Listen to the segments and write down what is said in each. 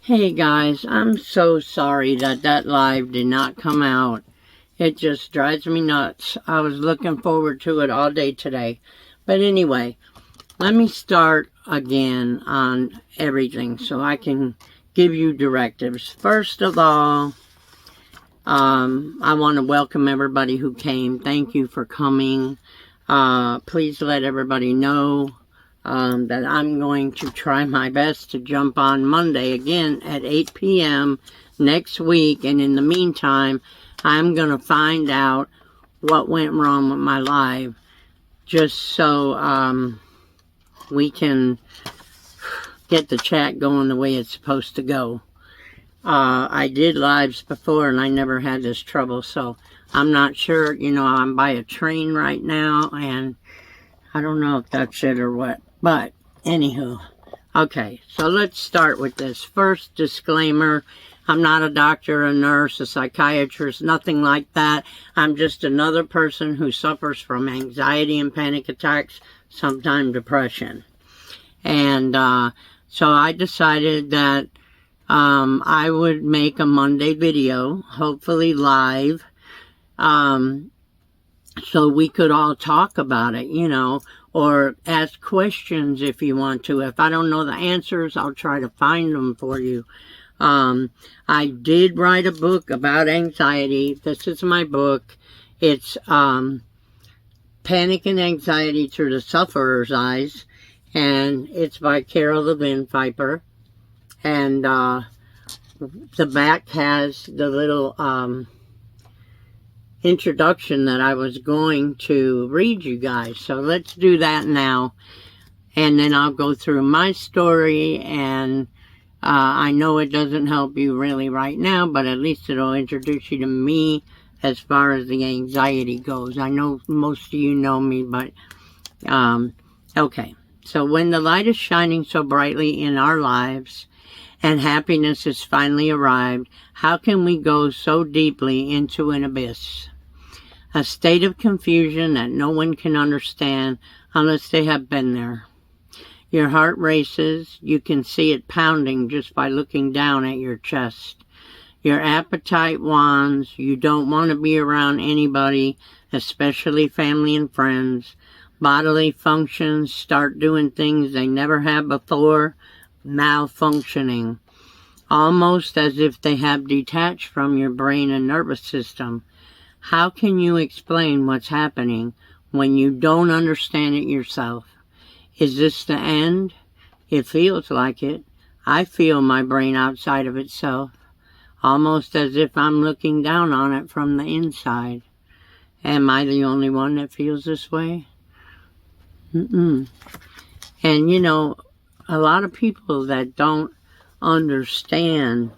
Hey guys, I'm so sorry that live did not come out. It just drives me nuts. I was looking forward to it all day today. But anyway, let me start again on everything so I can give you directives. First of all, I want to welcome everybody who came. Thank you for coming. Please let everybody know that I'm going to try my best to jump on Monday again at 8 p.m. next week. And in the meantime, I'm going to find out what went wrong with my live just so we can get the chat going the way it's supposed to go. I did lives before and I never had this trouble, so I'm not sure. You know, I'm by a train right now and I don't know if that's it or what. But, anywho, okay, so let's start with this. First disclaimer, I'm not a doctor, a nurse, a psychiatrist, nothing like that. I'm just another person who suffers from anxiety and panic attacks, sometimes depression. And so I decided that I would make a Monday video, hopefully live, so we could all talk about it, you know, or ask questions if you want to. If I don't know the answers, I'll try to find them for you. I did write a book about anxiety. This is my book. It's Panic and Anxiety Through the Sufferer's Eyes, and it's by Levin, Pfeiffer. And the back has the little introduction that I was going to read you guys. So let's do that now. And then I'll go through my story. And I know it doesn't help you really right now, but at least it'll introduce you to me as far as the anxiety goes. I know most of you know me, but okay. So when the light is shining so brightly in our lives and happiness has finally arrived, how can we go so deeply into an abyss? A state of confusion that no one can understand unless they have been there. Your heart races. You can see it pounding just by looking down at your chest. Your appetite wans. You don't want to be around anybody, especially family and friends. Bodily functions start doing things they never have before, malfunctioning. Almost as if they have detached from your brain and nervous system. How can you explain what's happening when you don't understand it yourself? Is this the end? It feels like it. I feel my brain outside of itself, almost as if I'm looking down on it from the inside. Am I the only one that feels this way? And you know, a lot of people that don't understand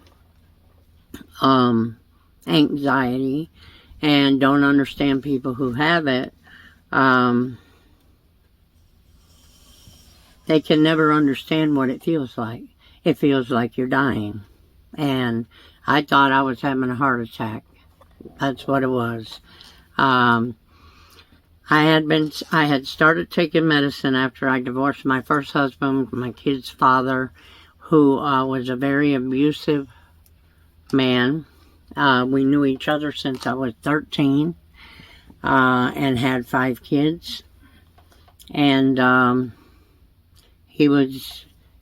anxiety and don't understand people who have it, they can never understand what it feels like. It feels like you're dying. And I thought I was having a heart attack. That's what it was. I had started taking medicine after I divorced my first husband, my kid's father, who was a very abusive man. We knew each other since I was 13 and had 5 kids. And he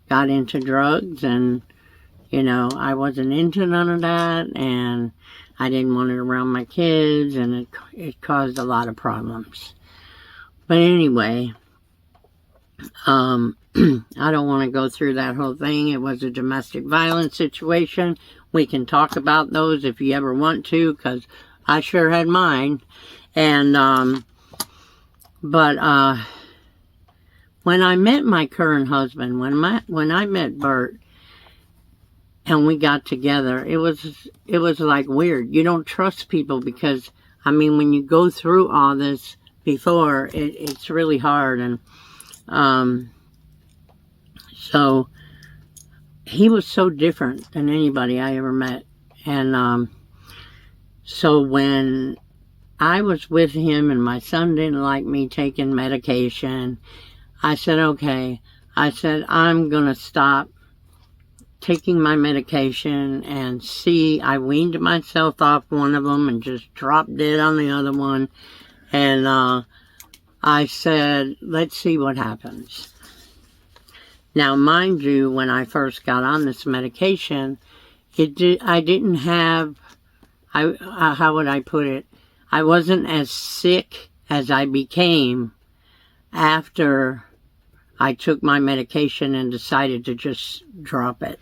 got into drugs, and, you know, I wasn't into none of that, and I didn't want it around my kids, and it caused a lot of problems. But anyway, I don't want to go through that whole thing. It was a domestic violence situation. We can talk about those if you ever want to, because I sure had mine. And, but when I met my current husband, when I met Bert, and we got together, it was like weird. You don't trust people because, I mean, when you go through all this before, it's really hard. And so he was so different than anybody I ever met. And so when I was with him and my son didn't like me taking medication, I said, okay. I said, I'm going to stop taking my medication, and I weaned myself off one of them and just dropped dead on the other one. And I said, let's see what happens. Now, mind you, when I first got on this medication, I didn't have, how would I put it? I wasn't as sick as I became after I took my medication and decided to just drop it.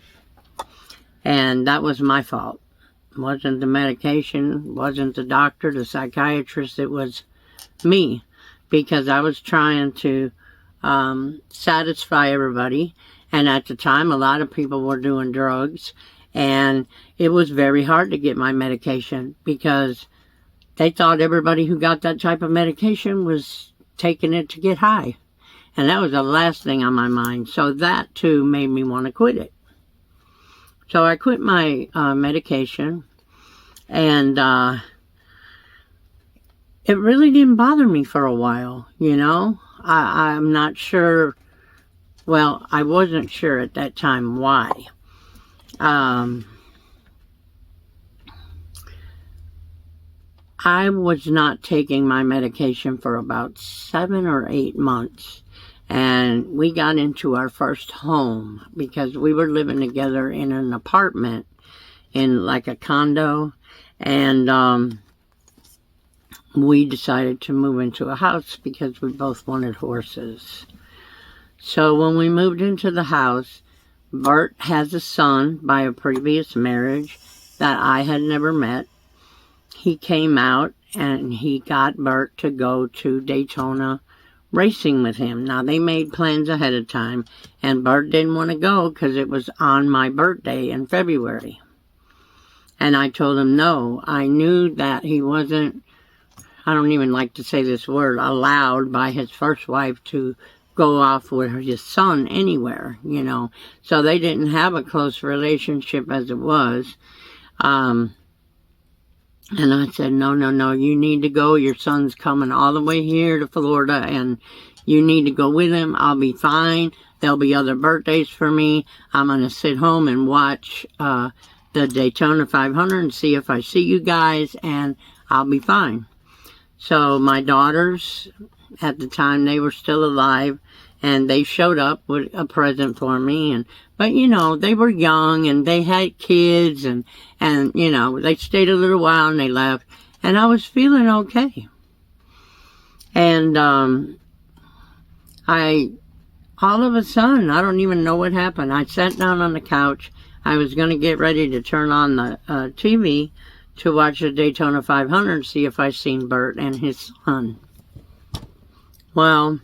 And that was my fault. It wasn't the medication, wasn't the doctor, the psychiatrist, it was me. Because I was trying to satisfy everybody. And at the time, a lot of people were doing drugs. And it was very hard to get my medication because they thought everybody who got that type of medication was taking it to get high. And that was the last thing on my mind. So that, too, made me want to quit it. So I quit my medication. And it really didn't bother me for a while, you know. I'm not sure. Well, I wasn't sure at that time why. I was not taking my medication for about 7 or 8 months. And we got into our first home because we were living together in an apartment in like a condo. And we decided to move into a house because we both wanted horses. So when we moved into the house, Bert has a son by a previous marriage that I had never met. He came out and he got Bert to go to Daytona racing with him. Now, they made plans ahead of time, and Bert didn't want to go because it was on my birthday in February. And I told him no. I knew that he wasn't, I don't even like to say this word, allowed by his first wife to go off with his son anywhere, you know. So they didn't have a close relationship as it was. And I said, no, you need to go. Your son's coming all the way here to Florida, and you need to go with him. I'll be fine. There'll be other birthdays for me. I'm going to sit home and watch the Daytona 500 and see if I see you guys, and I'll be fine. So my daughters, at the time, they were still alive, and they showed up with a present for me. But, you know, they were young, and they had kids, and you know, they stayed a little while, and they left. And I was feeling okay. And all of a sudden, I don't even know what happened. I sat down on the couch. I was going to get ready to turn on the TV to watch the Daytona 500, see if I seen Bert and his son. Well,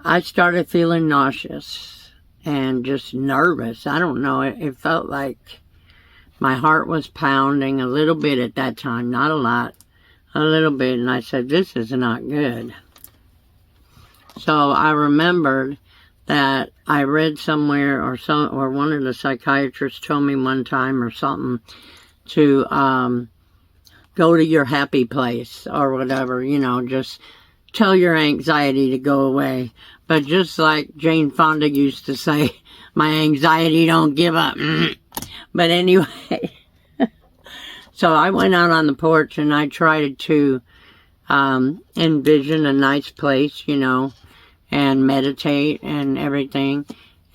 I started feeling nauseous and just nervous. I don't know. It felt like my heart was pounding a little bit at that time. Not a lot. A little bit. And I said, this is not good. So I remembered that I read somewhere or one of the psychiatrists told me one time or something to go to your happy place or whatever, you know, just tell your anxiety to go away. But just like Jane Fonda used to say, my anxiety don't give up. But anyway, so I went out on the porch and I tried to envision a nice place, you know, and meditate and everything.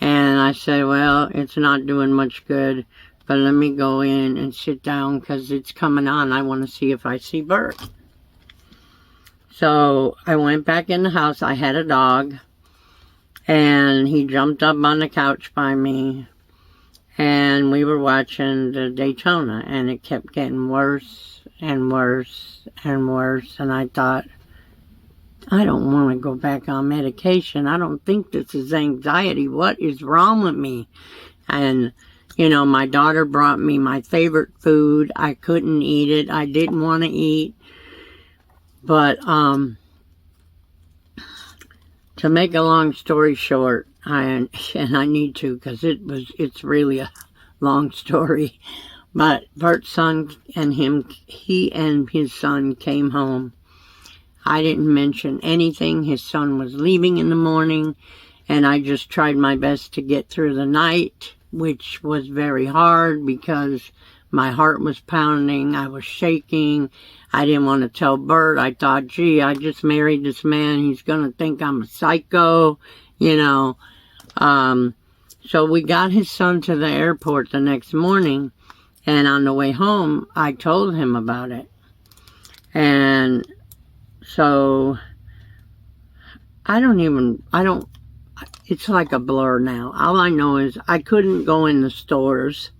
And I said, well, it's not doing much good, but let me go in and sit down because it's coming on. I want to see if I see Bert. So I went back in the house. I had a dog, and he jumped up on the couch by me, and we were watching the Daytona, and it kept getting worse and worse and worse. And I thought, I don't want to go back on medication. I don't think this is anxiety. What is wrong with me? And, you know, my daughter brought me my favorite food. I couldn't eat it. I didn't want to eat. But, to make a long story short, and I need to because it's really a long story. But Bert's son and he and his son came home. I didn't mention anything. His son was leaving in the morning, And I just tried my best to get through the night, which was very hard because my heart was pounding. I was shaking. I didn't want to tell Bert. I thought, gee, I just married this man. He's going to think I'm a psycho, you know. So we got his son to the airport the next morning. And on the way home, I told him about it. And so it's like a blur now. All I know is I couldn't go in the stores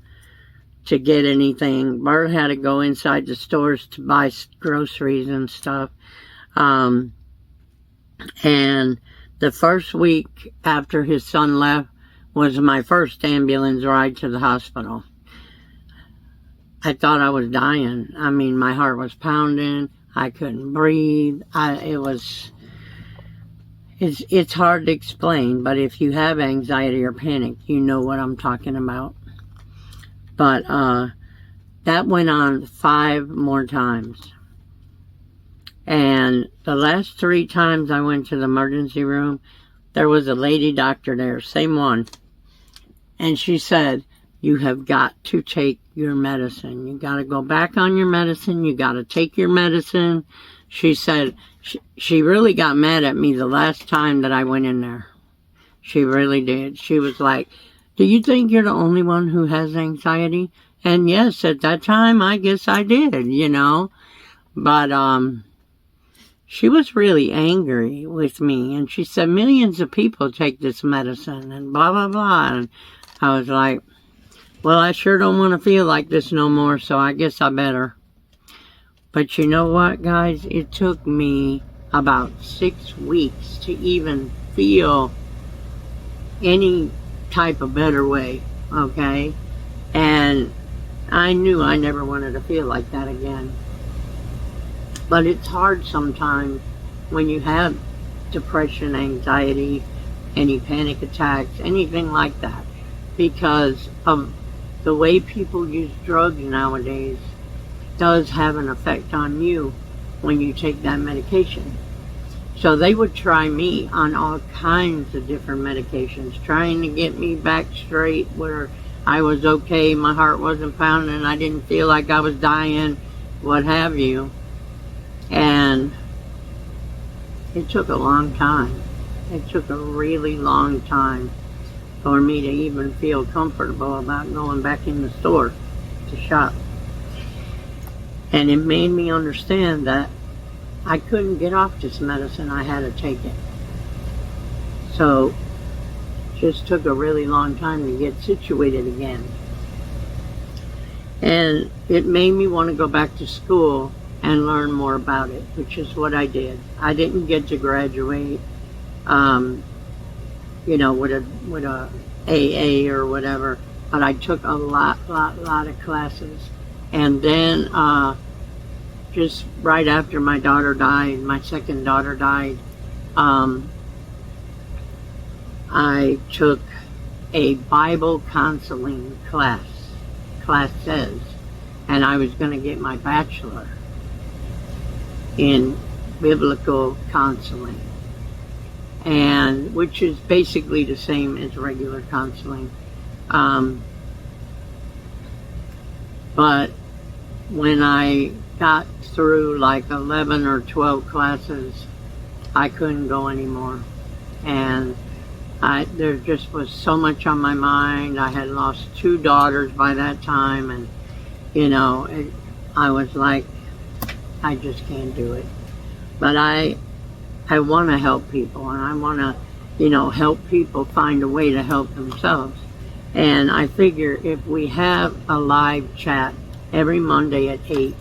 to get anything. Bart had to go inside the stores to buy groceries and stuff. And the first week after his son left was my first ambulance ride to the hospital. I thought I was dying. I mean, my heart was pounding. I couldn't breathe. It's hard to explain, but if you have anxiety or panic, you know what I'm talking about. But that went on 5 more times. And the last 3 times I went to the emergency room, there was a lady doctor there, same one. And she said, you have got to take your medicine. You got to go back on your medicine. You got to take your medicine. She said, she really got mad at me the last time that I went in there. She really did. She was like, do you think you're the only one who has anxiety? And yes, at that time, I guess I did, you know. But she was really angry with me. And she said, millions of people take this medicine and blah, blah, blah. And I was like, well, I sure don't want to feel like this no more, so I guess I better. But you know what, guys? It took me about 6 weeks to even feel any type of better way, okay? And I knew I never wanted to feel like that again. But it's hard sometimes when you have depression, anxiety, any panic attacks, anything like that, because of the way people use drugs nowadays does have an effect on you when you take that medication. So they would try me on all kinds of different medications, trying to get me back straight where I was okay, my heart wasn't pounding, I didn't feel like I was dying, what have you. And it took a long time. It took a really long time for me to even feel comfortable about going back in the store to shop. And it made me understand that I couldn't get off this medicine, I had to take it. So it just took a really long time to get situated again. And it made me want to go back to school and learn more about it, which is what I did. I didn't get to graduate, you know, with a AA or whatever, but I took a lot of classes. And then just right after my daughter died, my second daughter died, I took a Bible counseling classes, and I was going to get my bachelor in biblical counseling, and which is basically the same as regular counseling. But when I got through like 11 or 12 classes, I couldn't go anymore. And there just was so much on my mind. I had lost 2 daughters by that time, and you know, I was like, I just can't do it. But I want to help people, and I want to, you know, help people find a way to help themselves. And I figure if we have a live chat every Monday at 8,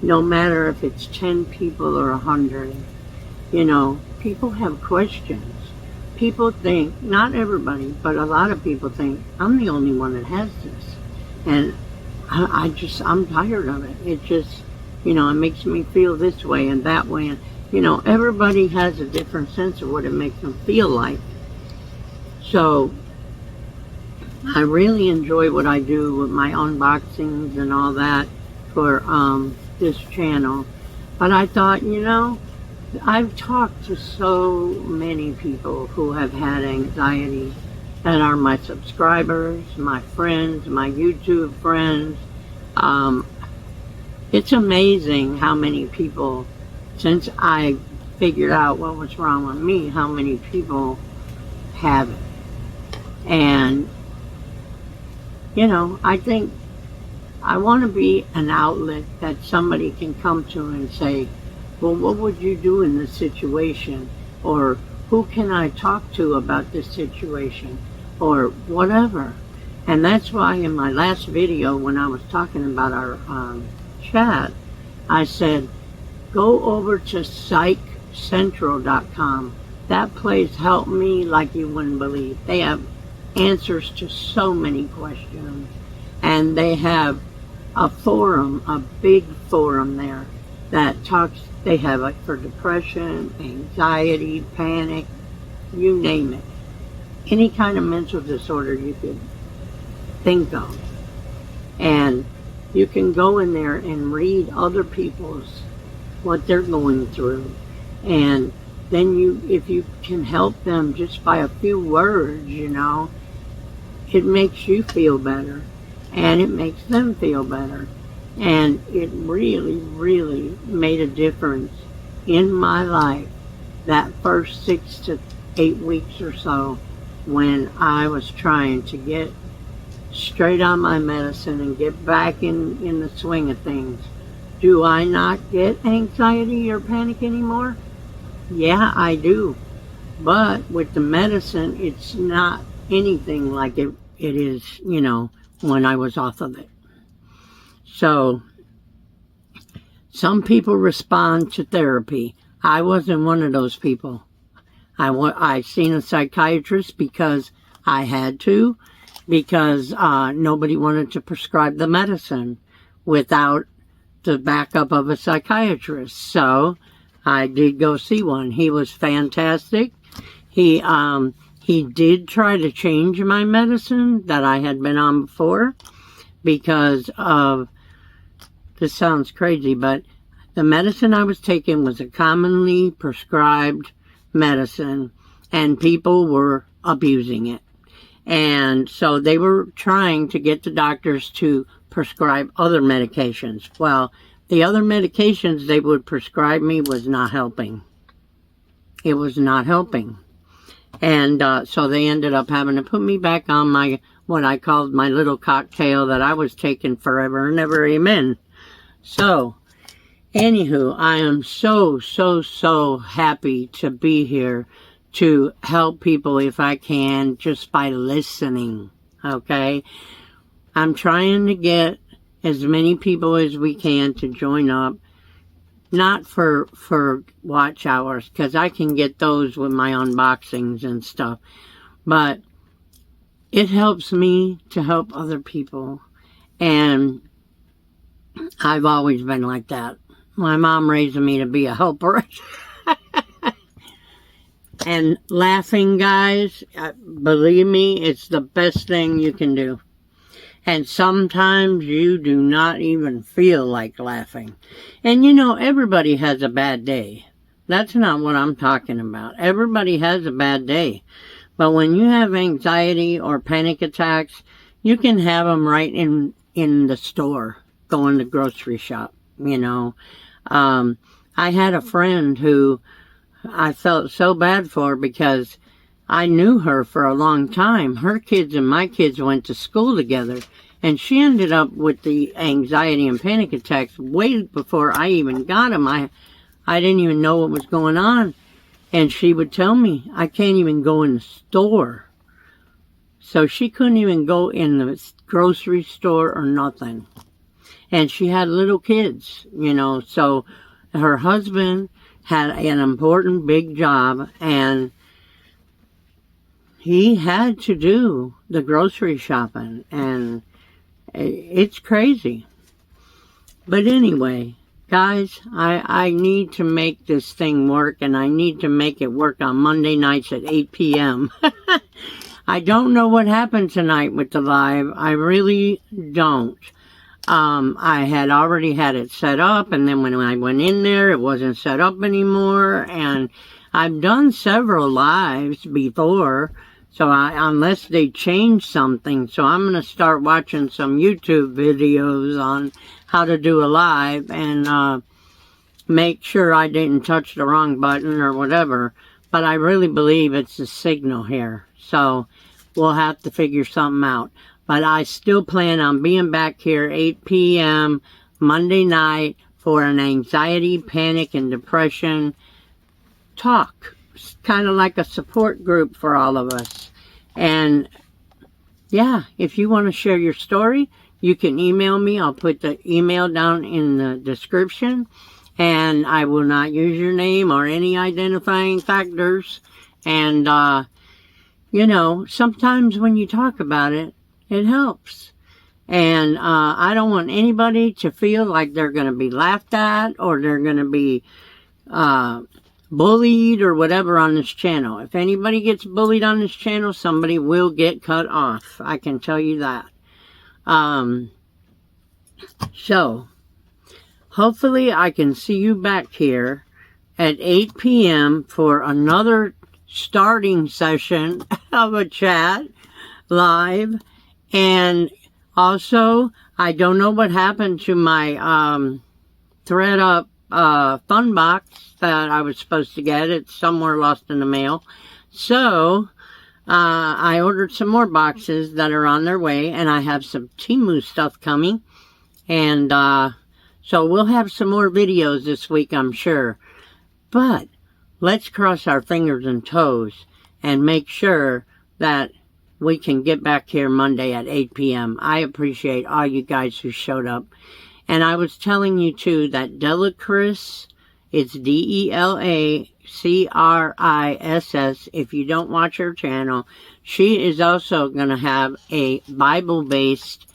no matter if it's 10 people or 100, you know, people have questions. People think, not everybody, but a lot of people think, I'm the only one that has this. And I'm tired of it. It just, you know, it makes me feel this way and that way. And, you know, everybody has a different sense of what it makes them feel like. So I really enjoy what I do with my unboxings and all that for this channel. But I thought, you know, I've talked to so many people who have had anxiety and are my subscribers, my friends, my YouTube friends. Um, it's amazing how many people, since I figured out what was wrong with me, how many people have it. And, you know, I think I want to be an outlet that somebody can come to and say, well, what would you do in this situation? Or who can I talk to about this situation? Or whatever. And that's why in my last video, when I was talking about our chat, I said, go over to psychcentral.com. That place helped me like you wouldn't believe. They have answers to so many questions. And they have a forum, a big forum there that talks, they have like for depression, anxiety, panic, you name it. Any kind of mental disorder you could think of. And you can go in there and read other people's, what they're going through. And then you, if you can help them just by a few words, you know, it makes you feel better. And it makes them feel better. And it really, really made a difference in my life that first 6 to 8 weeks or so when I was trying to get straight on my medicine and get back in the swing of things. Do I not get anxiety or panic anymore? Yeah, I do. But with the medicine, it's not anything like it is, you know, when I was off of it. So, some people respond to therapy. I wasn't one of those people. I seen a psychiatrist because I had to, because nobody wanted to prescribe the medicine without the backup of a psychiatrist. So, I did go see one. He was fantastic. He did try to change my medicine that I had been on before because of, this sounds crazy, but the medicine I was taking was a commonly prescribed medicine and people were abusing it. And so they were trying to get the doctors to prescribe other medications. Well, the other medications they would prescribe me was not helping. It was not helping. And so they ended up having to put me back on my, what I called my little cocktail that I was taking forever and never amen. So, anywho, I am so happy to be here to help people if I can, just by listening, okay? I'm trying to get as many people as we can to join up, not for watch hours, because I can get those with my unboxings and stuff, but it helps me to help other people, and I've always been like that. My mom raised me to be a helper. And laughing, guys, believe me, it's the best thing you can do. And sometimes you do not even feel like laughing. And you know, everybody has a bad day. That's not what I'm talking about. Everybody has a bad day. But when you have anxiety or panic attacks, you can have them right in the store, going to grocery shop, you know. I had a friend who I felt so bad for because I knew her for a long time. Her kids and my kids went to school together, and she ended up with the anxiety and panic attacks way before I even got them. I didn't even know what was going on, and she would tell me, I can't even go in the store. So she couldn't even go in the grocery store or nothing. And she had little kids, you know, so her husband had an important big job, and he had to do the grocery shopping, and it's crazy. But anyway, guys, I need to make this thing work, and I need to make it work on Monday nights at 8 p.m. I don't know what happened tonight with the live. I really don't. I had already had it set up, and then when I went in there, it wasn't set up anymore, and I've done several lives before, so unless they change something, so I'm going to start watching some YouTube videos on how to do a live, and make sure I didn't touch the wrong button or whatever, but I really believe it's the signal here, so we'll have to figure something out. But I still plan on being back here 8 p.m. Monday night for an anxiety, panic, and depression talk. It's kind of like a support group for all of us. And yeah, if you want to share your story, you can email me. I'll put the email down in the description. And I will not use your name or any identifying factors. And, you know, sometimes when you talk about it, it helps. And I don't want anybody to feel like they're going to be laughed at or they're going to be bullied or whatever on this channel. If anybody gets bullied on this channel, somebody will get cut off. I can tell you that. So, hopefully I can see you back here at 8 p.m. for another starting session of a chat live. And also, I don't know what happened to my thread up fun box that I was supposed to get. It's somewhere lost in the mail. So, I ordered some more boxes that are on their way, and I have some Temu stuff coming. And so we'll have some more videos this week, I'm sure. But let's cross our fingers and toes and make sure that we can get back here Monday at 8 p.m. I appreciate all you guys who showed up. And I was telling you, too, that Delacris, it's Delacris. If you don't watch her channel, she is also going to have a Bible-based,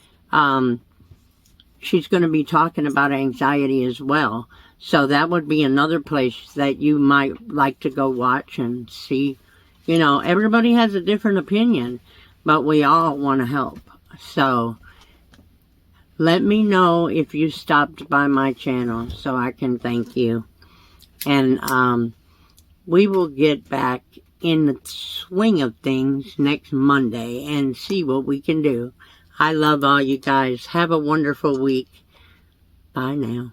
she's going to be talking about anxiety as well. So that would be another place that you might like to go watch and see. You know, everybody has a different opinion, but we all want to help. So, let me know if you stopped by my channel so I can thank you. And we will get back in the swing of things next Monday and see what we can do. I love all you guys. Have a wonderful week. Bye now.